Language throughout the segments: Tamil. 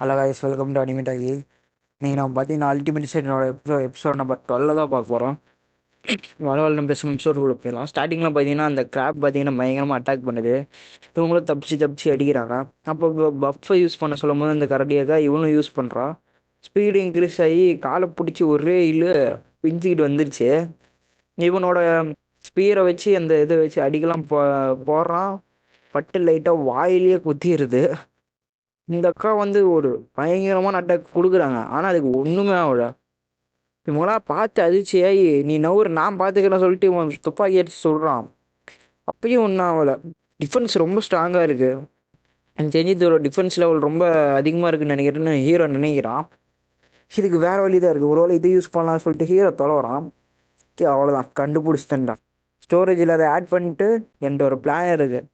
Hello guys, welcome to animate ஆகி. நீங்கள் நம்ம பார்த்தீங்கன்னா அல்டிமேட் சைடோட எபிசோட் நம்பர் 12 தான் பார்க்க போகிறோம். வளவல் நம்ம பேசும் எபிசோடு கூட போயிடலாம். ஸ்டார்டிங்கில் பார்த்தீங்கன்னா அந்த கிராப் பார்த்தீங்கன்னா பயங்கரமாக அட்டாக் பண்ணுது. இவங்களும் தப்பிச்சு அடிக்கிறாங்க. அப்போ பஃப்பை யூஸ் பண்ண சொல்லும் போது அந்த கரடியாக இவனும் யூஸ் பண்ணுறான். ஸ்பீடு இன்க்ரீஸ் ஆகி காலை பிடிச்சி ஒரே பிஞ்சிக்கிட்டு வந்துருச்சு. இவனோட ஸ்பீரை வச்சு அந்த இதை வச்சு அடிக்கலாம் போடுறான். பட்டு லைட்டாக வாயிலேயே குத்திடுது. இந்த அக்கா வந்து ஒரு பயங்கரமான அட்டாக் கொடுக்குறாங்க. ஆனால் அதுக்கு ஒன்றுமே ஆகல. இவங்களா பார்த்து அதிர்ச்சியாகி நீ நவுறு நான் பார்த்துக்கிறேன் சொல்லிட்டு இவன் துப்பாக்கி அடிச்சு சொல்கிறான். அப்பயும் ஒன்றும் ஆகலை. டிஃபென்ஸ் ரொம்ப ஸ்ட்ராங்காக இருக்குது. எனக்கு தெரிஞ்சு இதோட டிஃபென்ஸ் லெவல் ரொம்ப அதிகமாக இருக்குன்னு நினைக்கிறேன்னு ஹீரோ நினைக்கிறான். இதுக்கு வேறு வழி தான் இருக்குது. ஒரு வேளை இதை யூஸ் பண்ணலாம்னு சொல்லிட்டு ஹீரோ தொலைவறான். அவ்வளோதான், கண்டுபிடிச்சிட்டேன்டான். ஸ்டோரேஜில் அதை ஆட் பண்ணிட்டு என்கிட்ட ஒரு பிளான் இருக்குது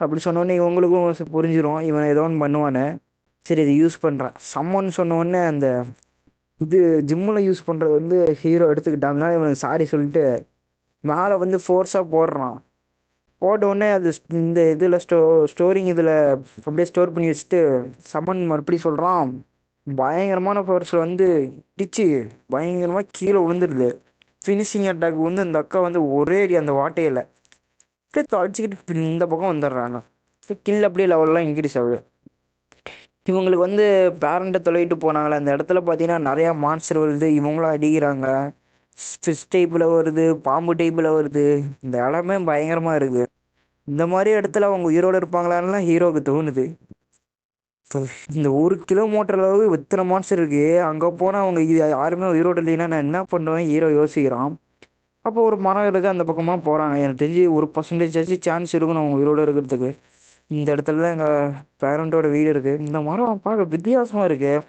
அப்படி சொன்னோடனே இவங்களுக்கும் புரிஞ்சிடும் இவன் ஏதோ ஒன்று பண்ணுவானே. சரி, இது யூஸ் பண்ணுறான். சம்மன்னு சொன்னோடனே அந்த இது ஜிம்மில் யூஸ் பண்ணுறது வந்து ஹீரோ எடுத்துக்கிட்டாங்கன்னா இவனுக்கு சாரி சொல்லிட்டு மேலே வந்து ஃபோர்ஸாக போடுறான். போட்ட உடனே அது இந்த இதில் ஸ்டோரிங் இதில் அப்படியே ஸ்டோர் பண்ணி வச்சுட்டு சம்மன் மறுபடியும் சொல்கிறான். பயங்கரமான ஃபோர்ஸில் வந்து இடிச்சு பயங்கரமாக கீழே விழுந்துடுது. ஃபினிஷிங் அட்டாக் வந்து அந்த அக்கா வந்து ஒரே அடி அந்த வாட்டையில் அப்படியே தொலைச்சிக்கிட்டு இந்த பக்கம் வந்துடுறாங்க. கில் அப்படியே லெவல்லாம் இன்க்ரீஸ் ஆகுது. இவங்களுக்கு வந்து பேரண்ட்டை தொலைவிட்டு போனாங்களே அந்த இடத்துல பார்த்தீங்கன்னா நிறையா மான்ஸ்டர் வருது. இவங்களும் அடிக்கிறாங்க. ஃபிஷ் டைப்பில் வருது, பாம்பு டைப்பில் வருது. இந்த இடமே பயங்கரமாக இருக்குது. இந்த மாதிரி இடத்துல அவங்க உயிரோடு இருப்பாங்களான்னு ஹீரோவுக்கு தோணுது. இப்போ இந்த 1 கிலோமீட்டர் அளவு இத்தனை மான்ஸ்டர் இருக்கு. அங்கே போனால் அவங்க யாருமே உயிரோடு இல்லைன்னா நான் என்ன பண்ணுவேன் ஹீரோ யோசிக்கிறான். அப்போ ஒரு மரம் இருக்குது, அந்த பக்கமாக போகிறாங்க. எனக்கு தெரிஞ்சு 1% சான்ஸ் இருக்கணும் அவங்க உயிரோடு இருக்கிறதுக்கு. இந்த இடத்துல தான் எங்கள் பேரண்ட்டோட வீடு இருக்குது. இந்த மரம் பார்க்க வித்தியாசமாக இருக்குது.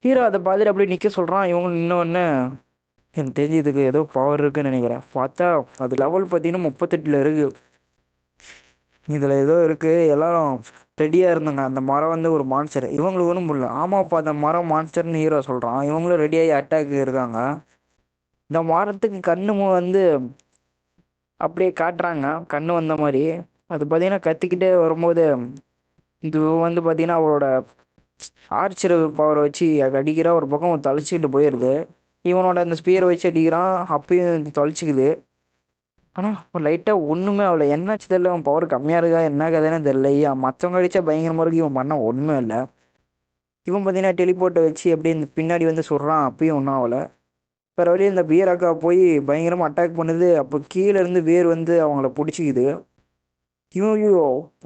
ஹீரோ அதை பார்த்துட்டு அப்படியே நிற்க சொல்கிறான். இவங்க இன்னொன்று எனக்கு தெரிஞ்சு இதுக்கு ஏதோ பவர் இருக்குன்னு நினைக்கிறேன். பார்த்தா அது லெவல் பார்த்தீங்கன்னா 38 இருக்குது. இதில் ஏதோ இருக்குது. எல்லாரும் ரெடியாக இருந்தாங்க. அந்த மரம் வந்து ஒரு மான்ஸ்டர். இவங்களுக்கு ஒன்றும் முடியல. ஆமாப்பா அந்த மரம் மான்ஸ்டர்னு ஹீரோ சொல்கிறான். இவங்களும் ரெடியாகி அட்டாக் இருக்காங்க. இந்த மரத்துக்கு கண்ணு வந்து அப்படியே காட்டுறாங்க, கண்ணு வந்த மாதிரி. அது பார்த்தீங்கன்னா கத்திக்கிட்டே வரும்போது இது வந்து பார்த்தீங்கன்னா அவரோட ஆர்ச்சர் பவரை வச்சு அடிக்கிற ஒரு பக்கம் தொலைச்சிக்கிட்டு போயிடுது. இவனோட அந்த ஸ்பியரை வச்சு அடிக்கிறான், அப்பயும் தொலைச்சிக்குது. ஆனால் ஒரு லைட்டாக ஒன்றுமே ஆகலை. என்னாச்சு தெரியல. அவன் பவர் கம்மியாக இருக்கா என்ன கதைன்னு தெரியல. மற்றவங்க அடித்தா பயங்கரமாக இருக்கு, இவன் பண்ண ஒன்றுமே இல்லை. இவன் பார்த்தீங்கன்னா டெலிபோர்ட்டை வச்சு அப்படியே இந்த பின்னாடி வந்து சொல்கிறான், அப்பயும் ஒன்றும் ஆகலை. வேறு வழியே இந்த பியர் அக்கா போய் பயங்கரமாக அட்டாக் பண்ணுது. அப்போ கீழே இருந்து வேர் வந்து அவங்கள பிடிச்சிக்குது. இவன்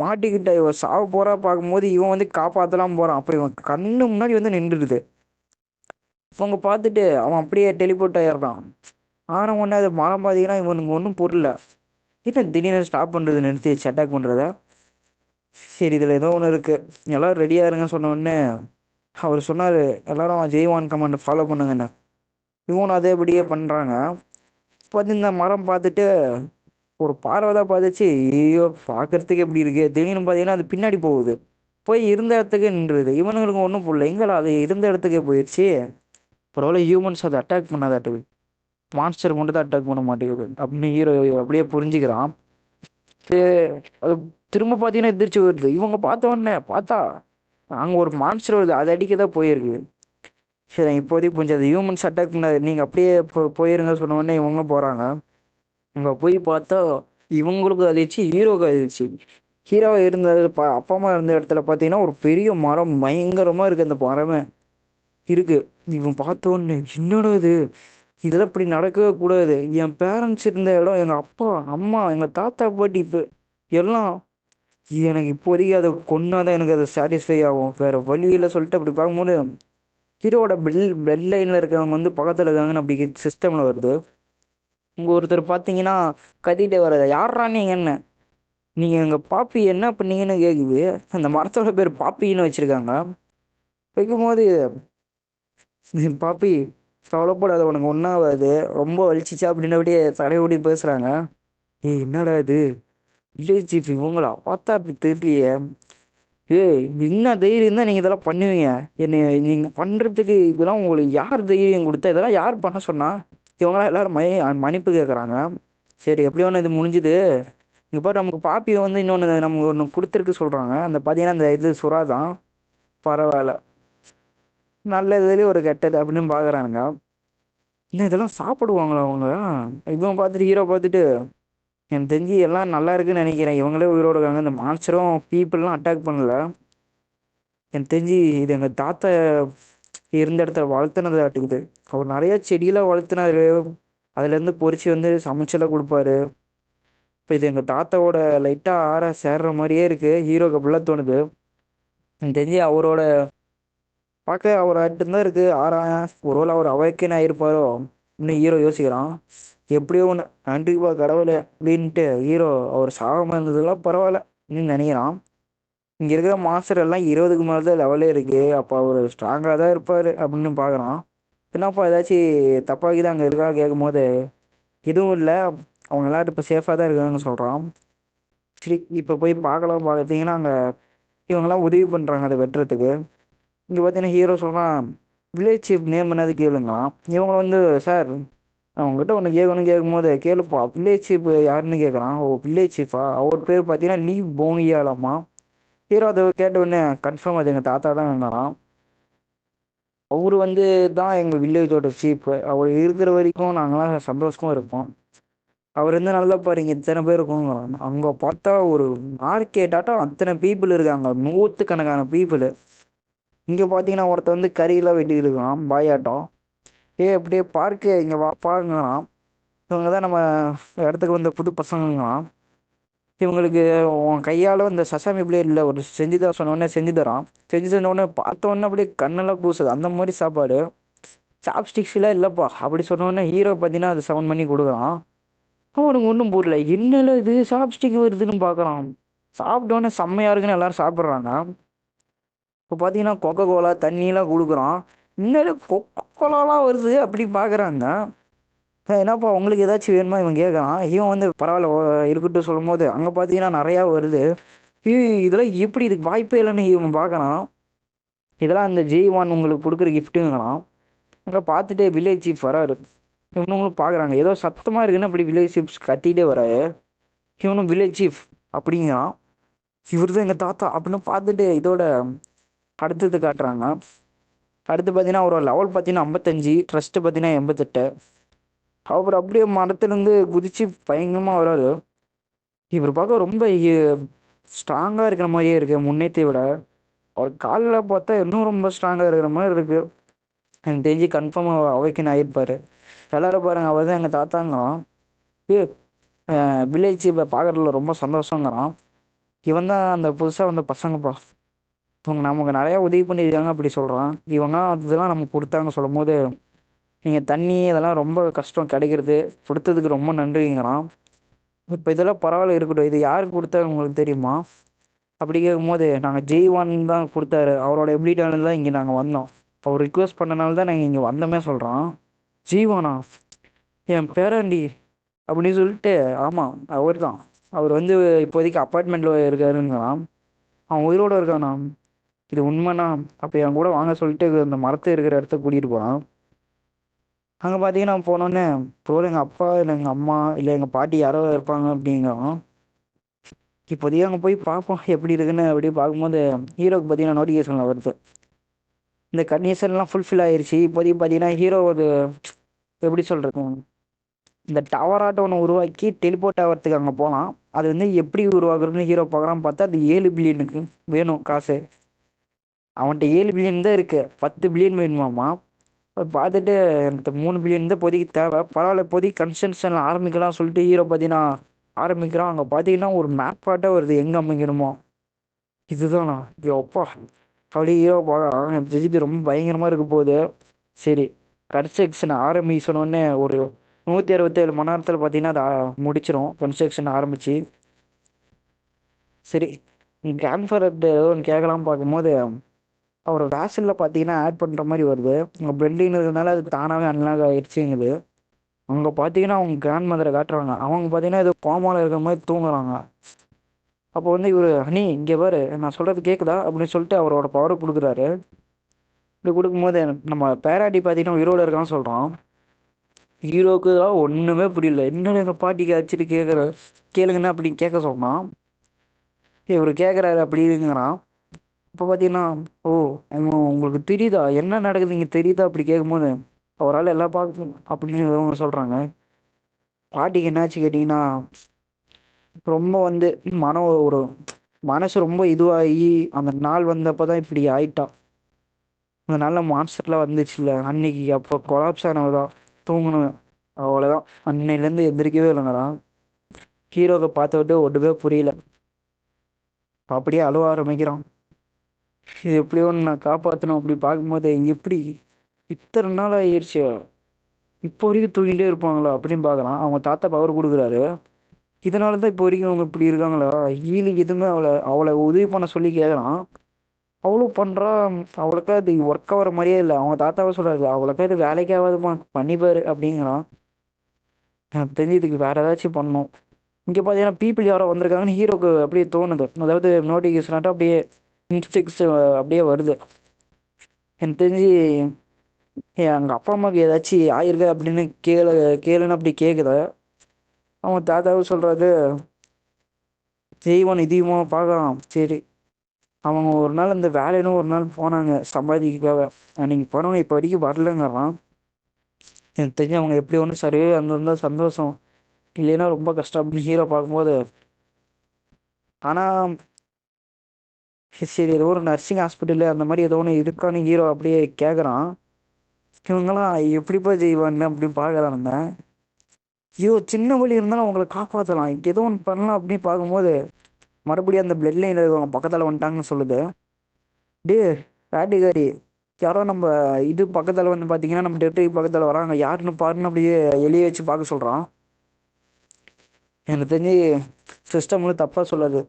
மாட்டிக்கிட்ட இவன் சாவ போறா பார்க்கும்போது இவன் வந்து காப்பாற்றலாம் போகிறான். அப்போ இவன் கண்ணு முன்னாடி வந்து நின்றுடுது. இவங்க பார்த்துட்டு அவன் அப்படியே டெலிபோர்ட் ஆயிடுறான். ஆனால் ஒன்று அது மரம் பார்த்தீங்கன்னா இவனுக்கு ஒன்றும் புரியல. என்ன திடீர்னு ஸ்டாப் பண்ணுறது, நிறுத்தி வச்சு அட்டாக் பண்ணுறத. சரி, இதில் ஏதோ ஒன்று இருக்குது, எல்லோரும் ரெடியாக இருங்க சொன்ன உடனே அவர் சொன்னார் எல்லாரும் J1 கமாண்டை ஃபாலோ பண்ணுங்கண்ணே. இவனும் அதேபடியே பண்ணுறாங்க. பார்த்து இந்த மரம் பார்த்துட்டு ஒரு பார்வை தான் பார்த்துச்சு. ஐயோ பார்க்கறதுக்கு எப்படி இருக்கு. திடீர்னு பார்த்தீங்கன்னா அது பின்னாடி போகுது, போய் இருந்த இடத்துக்கே நின்றுது. இவனுங்களுக்கு ஒன்றும் புரியல, எங்களா அது இருந்த இடத்துக்கே போயிடுச்சு. பரவாயில்ல, ஹியூமன்ஸ் அதை அட்டாக் பண்ணாதாட்டுது, மான்ஸ்டர் மட்டும் தான் அட்டாக் பண்ண மாட்டேங்குது அப்படின்னு ஹீரோ அப்படியே புரிஞ்சுக்கிறான். அது திரும்ப பார்த்தீங்கன்னா எதிர்த்து வருது. இவங்க பார்த்த உடனே பார்த்தா அங்கே ஒரு மான்ஸ்டர் வருது, அதை அடிக்க தான் போயிருக்கு. சரி, இப்போதைக்கு கொஞ்சம் அது ஹியூமன்ஸ் அட்டாக் பண்ணாது, நீங்கள் அப்படியே போயிருங்க சொன்ன உடனே இவங்களும் போகிறாங்க. அங்கே போய் பார்த்தா இவங்களுக்கு அதிர்ச்சி, ஹீரோவுக்கு அதிர்ச்சி. ஹீரோவை இருந்தது அப்பா அம்மா இருந்த இடத்துல பார்த்தீங்கன்னா ஒரு பெரிய மரம் பயங்கரமாக இருக்குது. அந்த மரமே இருக்குது. இவன் பார்த்தோன்னு என்னோட இதெல்லாம் இப்படி நடக்கவே கூடாது. என் பேரண்ட்ஸ் இருந்த இடம், எங்கள் அப்பா அம்மா எங்கள் தாத்தா பாட்டி இப்போ எல்லாம் எனக்கு இப்போதைக்கு அதை கொண்டாதான் எனக்கு அது சாட்டிஸ்ஃபை ஆகும், வேறு வழியில் சொல்லிட்டு அப்படி பார்க்கும்போது ஹீரோவோட பெட் லைனில் இருக்கவங்க வந்து பக்கத்தில் இருக்காங்கன்னு அப்படி சிஸ்டமில் வருது. உங்கள் ஒருத்தர் பார்த்தீங்கன்னா கத்திட்டே வர்றது, யாரா நீங்கள் என்ன, நீங்கள் எங்கள் பாப்பி என்ன பண்ணீங்கன்னு கேட்குது. அந்த மரத்தோட பேர் பாப்பின்னு வச்சுருக்காங்க. வைக்கும்போது பாப்பி கவலைப்படாத, உனக்கு ஒன்றாகாது, ரொம்ப வலிச்சிச்சா அப்படின்னு அப்படியே தலையோடி பேசுகிறாங்க. என்னடா இது, வில்லேஜ் சீஃப் இவங்களா பார்த்தா அப்படி தெரியலையே. என்ன தைரியம் தான் நீங்கள் இதெல்லாம் பண்ணுவீங்க, என்னை நீங்கள் பண்ணுறதுக்கு இதெல்லாம் உங்களுக்கு யார் தைரியம் கொடுத்தா, இதெல்லாம் யார் பண்ண சொன்னா. இவங்களாம் எல்லாரும் மன்னிப்பு கேட்குறாங்க. சரி, எப்படியோ ஒன்று இது முடிஞ்சுது. இங்கே பாரு, நமக்கு பாப்பியை வந்து இன்னொன்று நமக்கு ஒன்று கொடுத்துருக்கு சொல்கிறாங்க. அந்த பார்த்தீங்கன்னா அந்த இது சுறா தான். பரவாயில்ல, நல்லதுலேயும் ஒரு கெட்டது அப்படின்னு பார்க்குறானுங்க. இன்னும் இதெல்லாம் சாப்பிடுவாங்களா அவங்க? இவன் பார்த்துட்டு ஹீரோ பார்த்துட்டு எனக்கு தெரிஞ்சு எல்லாம் நல்லா இருக்குன்னு நினைக்கிறேன். இவங்களே உயிரோடு இருக்காங்க. இந்த மான்ஸ்டரும் பீப்புளெலாம் அட்டாக் பண்ணல. எனக்கு தெரிஞ்சு இது எங்கள் தாத்தா இருந்த இடத்துல வளர்த்துனது ஆட்டுக்குது. அவர் நிறைய செடியெல்லாம் வளர்த்துனாரு. அதுலேருந்து பொறிச்சு வந்து சமைச்செல்லாம் கொடுப்பாரு. இப்போ இது எங்கள் தாத்தாவோட லைட்டாக ஆற சேர்ற மாதிரியே இருக்குது. ஹீரோக்கு அப்படிலாம் தோணுது. எனக்கு தெரிஞ்சு அவரோட பார்க்க அவர் தான் இருக்குது ஆறா. ஒருவேளை அவர் அவைக்கன் ஆகிருப்பாரோ இன்னும் ஹீரோ யோசிக்கிறான். எப்படியோ ஒன்று நன்றிப்பா கடவுளை அப்படின்ட்டு ஹீரோ அவர் சாகாமல் இருந்ததுலாம் பரவாயில்ல அப்படின்னு நினைக்கிறான். இங்கே இருக்கிற மாஸ்டர் எல்லாம் 20க்கு மேலே தான் லெவலே இருக்குது. அப்போ அவர் ஸ்ட்ராங்காக தான் இருப்பார் அப்படின்னு பார்க்குறான். என்னப்பா ஏதாச்சும் தப்பாக்கி தான் அங்கே இருக்கா கேட்கும் போது எதுவும் இல்லை, அவங்க எல்லாரும் இப்போ சேஃபாக தான் இருக்காங்கன்னு சொல்கிறான். சரி இப்போ போய் பார்க்கலாம். பார்த்தீங்கன்னா அங்கே இவங்கெல்லாம் உதவி பண்ணுறாங்க அதை வெட்டுறதுக்கு. இங்கே பார்த்தீங்கன்னா ஹீரோ சொல்கிறான் வில்லேஜ் சீஃப் நேம் என்னது கேளுங்களாம். இவங்க வந்து சார் அவங்ககிட்ட ஒன்று கேட்கணும்னு கேட்கும்போது கேளுப்பா வில்லேஜ் சீஃப் யாருன்னு கேட்குறான். ஓ வில்லேஜ் சீஃபா, அவர் பேர் பார்த்தீங்கன்னா லீவ் போங்கியாலாமா. ஹீரோ அதை கேட்ட உடனே கன்ஃபார்ம் அது எங்கள் தாத்தா தான் இருந்தாராம். அவர் வந்து தான் எங்கள் வில்லேஜோட சீஃப். அவர் இருக்கிற வரைக்கும் நாங்களாம் சந்தோஷமாக இருப்போம். அவர் வந்து நல்லா பாருங்க இத்தனை பேர் இருக்கோங்க. அங்கே பார்த்தா ஒரு மார்க்கெட்டாட்டம் அத்தனை பீப்புள் இருக்காங்க, 100கணக்கான பீப்புள். இங்கே பார்த்தீங்கன்னா ஒருத்தர் வந்து கறியெல்லாம் வெட்டிட்டு இருக்கான் பாயாட்டம். அப்படியே பார்க்கு இங்கே வாப்பாங்களாம். இவங்க தான் நம்ம இடத்துக்கு வந்த புது பசங்களாம். இவங்களுக்கு உன் கையால் இந்த சசாமி பிளேடில் ஒரு செஞ்சு தர சொன்னோடனே செஞ்சு தரான். செஞ்சு தந்தோடனே பார்த்தோன்னே அப்படியே கண்ணெல்லாம் பூசுது அந்த மாதிரி சாப்பாடு. சாப்ஸ்டிக்ஸ்லாம் இல்லைப்பா அப்படி சொன்னோடனே ஹீரோ பார்த்தீங்கன்னா அது 7 பண்ணி கொடுக்குறான். அவனுக்கு ஒன்றும் புரியல, என்னல இது சாப்ஸ்டிக் வருதுன்னு பார்க்குறான். சாப்பிட்டோன்னே செம்மையாக இருக்குன்னு எல்லாரும் சாப்பிட்றாங்க. இப்போ பார்த்தீங்கன்னா கொக்கோ கோலா தண்ணியெலாம் கொடுக்குறான். இன்னும் கொக்கோ கோலாலாம் வருது அப்படி பார்க்குறாங்க. என்னப்பா உங்களுக்கு ஏதாச்சும் வேணுமா இவன் கேட்குறான். இவன் வந்து பரவாயில்ல இருக்கட்டும் சொல்லும் போது அங்கே பார்த்தீங்கன்னா நிறையா வருது. இதெல்லாம் எப்படி இதுக்கு வாய்ப்பே இல்லைன்னு இவன் பார்க்குறான். இதெல்லாம் அந்த J1 உங்களுக்கு கொடுக்குற கிஃப்ட்டுங்கிறான். அங்கே பார்த்துட்டு வில்லேஜ் சீஃப் வராரு. இவனுங்களும் பார்க்குறாங்க ஏதோ சத்தமாக இருக்குன்னு அப்படி வில்லேஜ் சீஃப் கத்திகிட்டே வராரு. இவனும் வில்லேஜ் சீஃப் அப்படிங்கிறான். இவர் தான் எங்கள் தாத்தா அப்படின்னு பார்த்துட்டு இதோட அடுத்தது காட்டுறாங்க. அடுத்து பார்த்தீங்கன்னா அவரோட லெவல் பார்த்தீங்கன்னா 55, ட்ரஸ்ட்டு பார்த்தீங்கன்னா 88. அவர் அப்படியே மரத்துலேருந்து குதிச்சு பயங்கரமாக வராரு. இவர் பார்க்க ரொம்ப ஸ்ட்ராங்காக இருக்கிற மாதிரியே இருக்கு முன்னேத்தை விட. அவர் காலில் பார்த்தா இன்னும் ரொம்ப ஸ்ட்ராங்காக இருக்கிற மாதிரி இருக்கு. எனக்கு தெரிஞ்சு கன்ஃபார்மாக அவைக்கன் ஆகிருப்பார். எல்லாரும் பாருங்க அவர் தான் எங்கள் தாத்தாங்கிறான். வில்லேஜ் இப்போ பார்க்குறதுல ரொம்ப சந்தோஷங்கிறான். இவன் தான் அந்த புதுசாக வந்த பசங்கப்பா. இவங்க நமக்கு நிறையா உதவி பண்ணியிருக்காங்க அப்படி சொல்கிறான். இவங்க அதெல்லாம் நமக்கு கொடுத்தாங்க சொல்லும் போது நீங்கள் தண்ணி இதெல்லாம் ரொம்ப கஷ்டம் கிடைக்கிறது, கொடுத்ததுக்கு ரொம்ப நன்றிங்கிறான். இப்போ இதெல்லாம் பரவாயில்ல இருக்கட்டும், இது யாருக்கு கொடுத்தாரு உங்களுக்கு தெரியுமா அப்படி கேட்கும்போது நாங்கள் J1 தான் கொடுத்தாரு, அவரோட எபிலிட்டானு தான் இங்கே நாங்கள் வந்தோம், அவர் ரிக்வெஸ்ட் பண்ணனால தான் நாங்கள் இங்கே வந்தோமே சொல்கிறான். J1ஆ, என் பேராண்டி அப்படின்னு சொல்லிட்டு. ஆமாம் அவர் தான். அவர் வந்து இப்போதைக்கு அப்பார்ட்மெண்ட்டில் இருக்காருங்கிறான். அவன் உயிரோடு இருக்கானா, இது உண்மைனா அப்போ என் கூட வாங்க சொல்லிட்டு அந்த மரத்தை இருக்கிற இடத்த கூட்டிகிட்டு போகிறான். அங்கே பார்த்தீங்கன்னா போனோடனே ப்ரோ எங்கள் அப்பா இல்லை எங்கள் அம்மா இல்லை எங்கள் பாட்டி யாரோ இருப்பாங்க அப்படிங்கிறோம். இப்போதைக்கு அங்கே போய் பார்ப்போம் எப்படி இருக்குன்னு. அப்படி பார்க்கும்போது ஹீரோக்கு பார்த்தீங்கன்னா நோட்டிஃபிகேஷனில் வருது. இந்த கண்டிஷன்லாம் ஃபுல்ஃபில் ஆயிடுச்சு. இப்போதைக்கு பார்த்தீங்கன்னா ஹீரோ ஒரு எப்படி சொல்கிறது, இந்த டவராட்டம் ஒன்று உருவாக்கி டெலிபோர்ட் ஆகிறதுக்கு அங்கே போகலாம். அது வந்து எப்படி உருவாக்குறதுன்னு ஹீரோ பார்க்குறான்னு பார்த்தா அது 7 பில்லியனுக்கு வேணும் காசு. அவன்கிட்ட 7 பில்லியன் தான் இருக்குது, 10 பில்லியன் வேணுமாமா. பார்த்துட்டு எனக்கு 3 பில்லியன் தான் இப்போதைக்கு தேவை, பரவாயில்ல இப்போதைக்கு கன்ஸ்ட்ரக்ஷன் ஆரம்பிக்கலாம் சொல்லிட்டு ஹீரோ பார்த்தீங்கன்னா ஆரம்பிக்கிறான். அங்கே பார்த்தீங்கன்னா ஒரு மேப் பாட்டாக வருது எங்கே அமைக்கணுமோ. இதுதானா அப்பா அப்படியே ஹீரோ பார்க்குறான். எனக்கு தெரிஞ்சு ரொம்ப பயங்கரமாக இருக்க போகுது. சரி கன்ஸ்ட்ரக்ஷன் ஆரம்பிச்சோன்னே ஒரு 167 மணி நேரத்தில் பார்த்தீங்கன்னா அதை முடிச்சிடும் கன்ஸ்ட்ரக்ஷன் ஆரம்பித்து. சரி ட்ரான்ஸ்ஃபர் ஏதோ ஒன்று கேட்கலாம் பார்க்கும்போது அவர் வேசலில் பார்த்தீங்கன்னா ஆட் பண்ணுற மாதிரி வருது. உங்கள் பெண்டிங் இருக்கிறதுனால அது தானாகவே அன்லாக் ஆகிடுச்சுங்குது. அங்கே பார்த்தீங்கன்னா அவங்க கிராண்ட் மதரை காட்டுறாங்க. அவங்க பார்த்தீங்கன்னா ஏதோ கோமாவில் இருக்கிற மாதிரி தூங்குறாங்க. அப்போ வந்து இவர் அண்ணி இங்கே பாரு நான் சொல்கிறது கேட்குதா அப்படின்னு சொல்லிட்டு அவரோட பவரை கொடுக்குறாரு. இப்படி கொடுக்கும்போது நம்ம பேராட்டி பார்த்தீங்கன்னா உயிரோடு இருக்கான்னு சொல்கிறான். ஹீரோவுக்கு தான் ஒன்றுமே புரியல, என்னென்ன எங்கள் பாட்டிக்கு அடிச்சுட்டு கேளுங்கண்ணா அப்படின்னு கேட்க சொன்னான். இவர் கேட்குறாரு அப்படிங்கிறான். இப்போ பார்த்தீங்கன்னா, "ஓ! உங்களுக்கு தெரியுதா? என்ன நடக்குது இங்க தெரியுதா?" அப்படி கேட்கும்போது, அவரால எல்லாம் பார்க்க அப்படின்னு அவங்க சொல்றாங்க. பாட்டிக்கு என்னாச்சு கேட்டீங்கன்னா, ரொம்ப மனம் ஒரு மனசு ரொம்ப இதுவாகி, அந்த நாள் வந்தப்ப தான் இப்படி ஆயிட்டா. அந்த நாள்ல மான்ஸ்டர்லாம் வந்துச்சுல்ல, அன்னைக்கு அப்போ கொலாப்ஸ் ஆனவ தான். தூங்குனேன். அவ்வளோதான். அன்னையிலேருந்து எந்திரிக்கவே இல்லைங்கடா. ஹீரோவ பார்த்துட்டு ஒண்ணுமே புரியல. அப்படியே அழுவ ஆரம்பிக்கிறான். இது எப்படியோ ஒண்ணு நான் காப்பாத்தணும் அப்படி பார்க்கும்போது, எப்படி இத்தன நாள் ஆயிருச்சு. இப்போ வரைக்கும் தூங்கிட்டே இருப்பாங்களா அப்படின்னு பார்க்குறான். அவங்க தாத்தா பவர் குடுக்குறாரு. இதனால தான் இப்போ வரைக்கும் அவங்க இப்படி இருக்காங்களா? ஹீலிங் எதுவுமே அவள உதவி பண்ண சொல்லி கேட்குறான். அவளும் பண்றா. அவளுக்கா அது ஒர்க் ஆகுற மாரியே இல்ல. அவங்க தாத்தாவே சொல்றாரு, "அவளுக்கா இது வேலைக்கே ஆவாதும்மா. பண்ணி பாரு" அப்படிங்கிறான். எனக்கு தெரிஞ்சு இதுக்கு வேற ஏதாச்சும் பண்ணணும். இங்க பார்த்தீங்கன்னா, பீப்பிள் யாரோ வந்திருக்காங்கன்னு ஹீரோக்கு அப்படியே தோணுது. அதாவது நோட்டிஃபிகேஷனாட்டம் அப்படியே இன்ஸ்ட்ரக்ஸ் அப்படியே வருது. எனக்கு தெரிஞ்சு எங்க அப்பா அம்மாவுக்கு ஏதாச்சும் ஆயிருக்கா அப்படின்னு கேளுன்னு அப்படி கேட்குது. அவங்க தாத்தாவும் சொல்றாரு, "செய்வான் இதையுமா பார்க்கலாம்." சரி. அவங்க ஒரு நாள் அந்த வேலைன்னு ஒரு நாள் போனாங்க சம்பாதிக்காக. அன்னைக்கு போனவங்க இப்போ வரைக்கும் வரலங்கிறான். எனக்கு தெரிஞ்சு அவங்க எப்படி ஒன்றும் சரியே வந்திருந்தா சந்தோஷம். இல்லைன்னா ரொம்ப கஷ்டம் அப்படின்னு ஹீரோ பார்க்கும்போது. ஆனா சரி ஏதோ ஒரு நர்சிங் ஹாஸ்பிட்டலு அந்த மாதிரி ஏதோ ஒன்று இருக்கான்னு ஹீரோ அப்படியே கேட்குறான். இவங்கெல்லாம் எப்படிப்பா செய்வான்னு அப்படின்னு பார்க்குறானுங்க. ஐயோ சின்ன வலி இருந்தாலும் அவங்கள காப்பாற்றலாம். ஏதோ ஒன்று பண்ணலாம் அப்படின்னு பார்க்கும்போது மறுபடியும் அந்த பிளட் லைனில் இருக்கவங்க பக்கத்தில் வந்துட்டாங்கன்னு சொல்லுது. டே ராட்டிகாரி, யாரோ நம்ம இது பக்கத்தில் பார்த்தீங்கன்னா நம்ம டெப்டிக்கு பக்கத்தில் வராங்க, யாருன்னு பாருன்னு அப்படியே எலிய வச்சு பார்க்க சொல்கிறான். எனக்கு தெரிஞ்சு சிஸ்டம்ல தப்பாக சொல்லாது.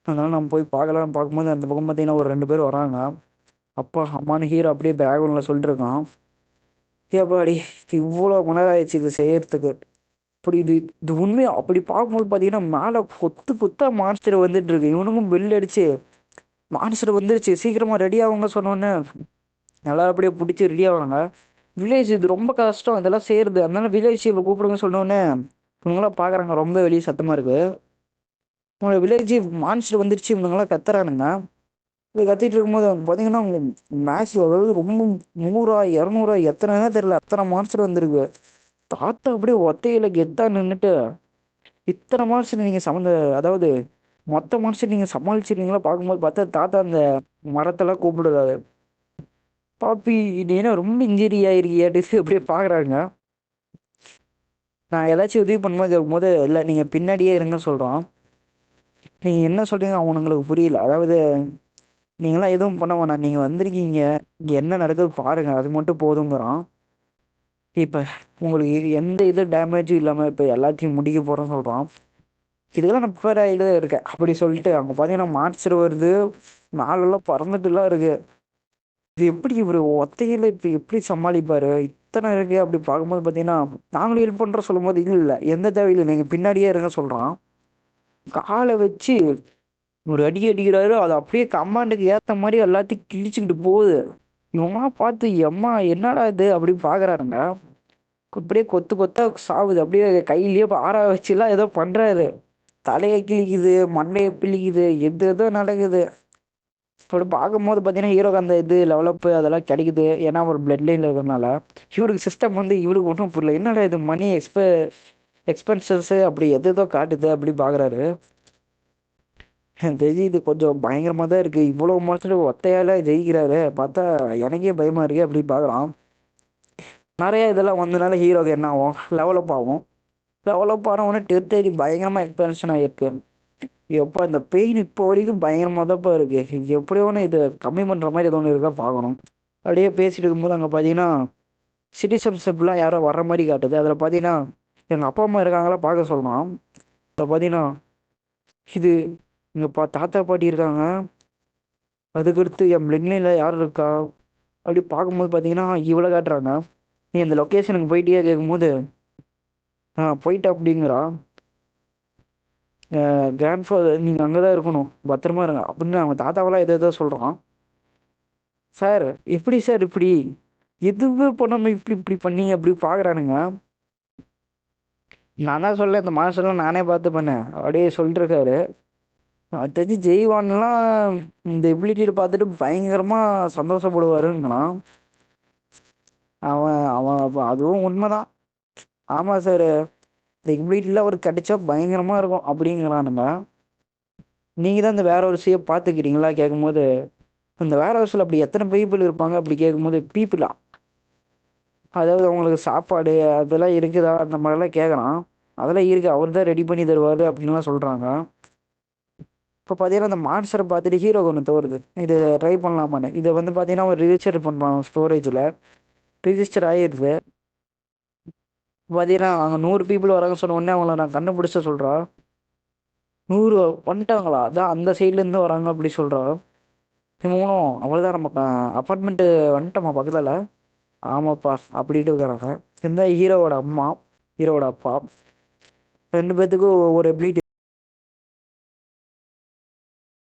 அதனால நம்ம போய் பார்க்கலாம்னு பார்க்கும்போது அந்த பக்கம் பார்த்தீங்கன்னா ஒரு 2 பேர் வராங்க. அப்பா அம்மானு ஹீரோ அப்படியே பேக்ரவுண்டில் சொல்லிட்டு இருக்கான். ஏப்பாடி இவ்வளோ மணி நேரம் ஆயிடுச்சு இது செய்யறதுக்கு. அப்படி இது இது உண்மையா அப்படி பார்க்கும்போது பார்த்தீங்கன்னா மேலே கொத்து கொத்தா மான்ஸ்டர் வந்துட்டு இருக்கு. இவனுக்கும் பெல் அடிச்சு மான்ஸ்டர் வந்துருச்சு சீக்கிரமா ரெடி ஆகுங்க சொன்னோன்னே நல்லா அப்படியே பிடிச்சி ரெடி ஆகுறாங்க. வில்லேஜ் இது ரொம்ப கஷ்டம் இதெல்லாம் செய்யறது. அதனால வில்லேஜ் இவங்க கூப்பிடுங்க சொன்னோன்னே இவங்களாம் பார்க்குறாங்க. ரொம்ப வெளியே சத்தமா இருக்கு. உங்களோட வில்லேஜ் மான்ஸ்டர் வந்துருச்சு இவங்கெல்லாம் கத்துறானுங்க. இது கத்திட்டு இருக்கும்போது பார்த்தீங்கன்னா மேட்ச் அதாவது ரொம்ப 100 200 எத்தனைன்னா தெரியல அத்தனை மான்ஸ்டர் வந்திருக்கு. தாத்தா அப்படியே ஒத்தையில கெத்தா நின்றுட்டு இத்தனை மான்ஸ்டர் நீங்க அதாவது மொத்த மான்ஸ்டர் நீங்க சமாளிச்சிருக்கீங்களா பார்க்கும்போது பார்த்தா தாத்தா அந்த மரத்தெல்லாம் கூப்பிடுறாரு. பாப்பி நீ என்ன ரொம்ப இன்ஜுரி ஆயிருக்கியாட்டு அப்படியே பாக்குறாங்க. நான் ஏதாச்சும் உதவி பண்ணும்போது இல்லை நீங்க பின்னாடியே இருங்க சொல்றோம். நீங்க என்ன சொல்றீங்க அவனுங்களுக்கு புரியல. அதாவது நீங்களாம் எதுவும் பண்ண வேணாம். நீங்க வந்திருக்கீங்க. இங்க என்ன நடக்குது பாருங்க. அது மட்டும் போதுங்கிறான். இப்ப உங்களுக்கு எந்த இது டேமேஜும் இல்லாம இப்ப எல்லாத்தையும் முடிக்க போறோம்னு சொல்றான். இதுக்கெல்லாம் நான் ப்ரிப்பேர் ஆகிட்டு இருக்கேன் அப்படி சொல்லிட்டு அங்க பாத்தீங்கன்னா மான்ஸ்டர் வருது. மேலெல்லாம் பறந்துட்டுலாம் இருக்கு. இது எப்படி இவரு ஒத்தையில இப்ப எப்படி சமாளிப்பாரு இத்தனை இருக்கு அப்படி பார்க்கும்போது பாத்தீங்கன்னா நாங்களும் ஹெல்ப் பண்றோம் சொல்லும்போது இல்ல இல்ல எந்த தேவையில்லை நீங்க பின்னாடியே இருங்க சொல்றான். காலை வச்சு ஒரு அடி அடிக்கிறாரு. அது அப்படியே கமாண்டுக்கு ஏத்த மாதிரி எல்லாத்தையும் கிழிச்சுக்கிட்டு போகுது. இவங்களாம் பார்த்து எம்மா என்னடா இது அப்படின்னு பாக்குறாருங்க. அப்படியே கொத்து கொத்தா சாவுது. அப்படியே கையிலேயே ஆற வச்சுலாம் ஏதோ பண்றாரு. தலையை கிழிக்குது, மண்டையை பிழிக்குது, எது எதோ நடக்குது. அப்படி பார்க்கும்போது பார்த்தீங்கன்னா ஹீரோக்கு அந்த இது லெவலப்பு அதெல்லாம் கிடைக்குது. ஏன்னா ஒரு பிளட் லைனில் இருக்கிறதுனால இவருக்கு சிஸ்டம் இவருக்கு ஒன்றும் புரியல. என்னடா இது மணி எக்ஸ்பென்சஸ் அப்படி எது ஏதோ காட்டுது அப்படி பார்க்குறாரு. எனக்கு தெரிஞ்சு இது கொஞ்சம் பயங்கரமாக தான் இருக்குது. இவ்வளோ மாதத்துல ஒத்தையால ஜெயிக்கிறாரு பார்த்தா எனக்கே பயமாக இருக்கு அப்படி பார்க்குறான். நிறைய இதெல்லாம் வந்தனால ஹீரோக்கு என்ன ஆகும் லெவலப் ஆகும். டெவலப் ஆனவொடனே டெரிட்டரி பயங்கரமாக எக்ஸ்பென்ஷன் ஆகிருக்கு. எப்போ இந்த பெயின் இப்போ வரைக்கும் பயங்கரமாக தான்ப்பா இருக்கு. இது எப்படியோ ஒன்று இதை கம்மி பண்ணுற மாதிரி எது ஒன்று இருக்கா பார்க்கணும். அப்படியே பேசிட்டு இருக்கும்போது அங்கே பார்த்தீங்கன்னா சிட்டிசன்ஷிப்லாம் யாரோ வர்ற மாதிரி காட்டுது. அதில் பார்த்தீங்கன்னா எங்கள் அப்பா அம்மா இருக்காங்களா பார்க்க சொல்லலாம். அதில் பார்த்தீங்கன்னா இது எங்கள் தாத்தா பாட்டி இருக்காங்க. அதுக்கடுத்து என் பிளட்லைனில் யார் இருக்கா அப்படி பார்க்கும்போது பார்த்தீங்கன்னா இவ்வளோ காட்டுறாங்க. நீ அந்த லொக்கேஷனுக்கு போயிட்டே கேட்கும்போது போயிட்டா அப்படிங்கிறா. கிராண்ட் ஃபாதர் நீங்கள் அங்கே தான் இருக்கணும் பத்திரமா இருங்க அப்படின்னு அவங்க தாத்தாவெல்லாம் எதோ எதோ சொல்கிறான். சார் எப்படி சார் இப்படி எதுவுமே பண்ணாமல் இப்படி இப்படி பண்ணி அப்படி பார்க்குறானுங்க. நான் தான் சொல்ல இந்த மாதம்லாம் நானே பார்த்து பண்ணேன் அப்படியே சொல்லிட்டு இருக்காரு. அடுத்தது ஜெய்வான்லாம் இந்த எபிலிட்டியில பார்த்துட்டு பயங்கரமா சந்தோஷப்படுவாருங்கண்ணா. அவன் அதுவும் உண்மைதான். ஆமா சார், இந்த எபிலிட்டில அவருக்கு கிடைச்சா பயங்கரமா இருக்கும் அப்படிங்கிறானுங்க. நீங்க தான் இந்த வேற ஒரு விஷயம் பார்த்துக்கிறீங்களா கேட்கும்போது, இந்த வேற ஹவுஸ்ல அப்படி எத்தனை பீப்புள் இருப்பாங்க அப்படி கேட்கும்போது, பீப்புளா அதாவது அவங்களுக்கு சாப்பாடு அதெல்லாம் இருக்குதா அந்த மாதிரிலாம் கேட்குறான். அதெல்லாம் இருக்கு, அவர் தான் ரெடி பண்ணி தருவாரு அப்படின்லாம் சொல்றாங்க. இப்போ பார்த்தீங்கன்னா இந்த மான்ஸ்டரை பார்த்துட்டு ஹீரோ ஒன்று தோறுது, இது ட்ரை பண்ணலாமான்னு. இதை வந்து பார்த்தீங்கன்னா ஒரு ரிஜிஸ்டர் பண்ணுறான் ஸ்டோரேஜில், ரிஜிஸ்டர் ஆகிடுது. பார்த்தீங்கன்னா அங்கே 100 பீப்புள் வராங்க சொன்ன உடனே அவங்கள நான் கண்டுபிடிச்ச சொல்கிறா. 100 வந்துட்டாங்களா, அதான் அந்த சைட்லேருந்து வராங்க அப்படி சொல்கிறா. இவங்களும் அவ்வளோதான், நம்ம அப்பார்ட்மெண்ட்டு வந்துட்டோமா பக்கத்தில், ஆமாப்பா அப்படின்ட்டு இருக்கிறாங்க. இந்த ஹீரோவோட அம்மா, ஹீரோவோட அப்பா, ரெண்டு பேர்த்துக்கும் ஒரு எபிலிட்டி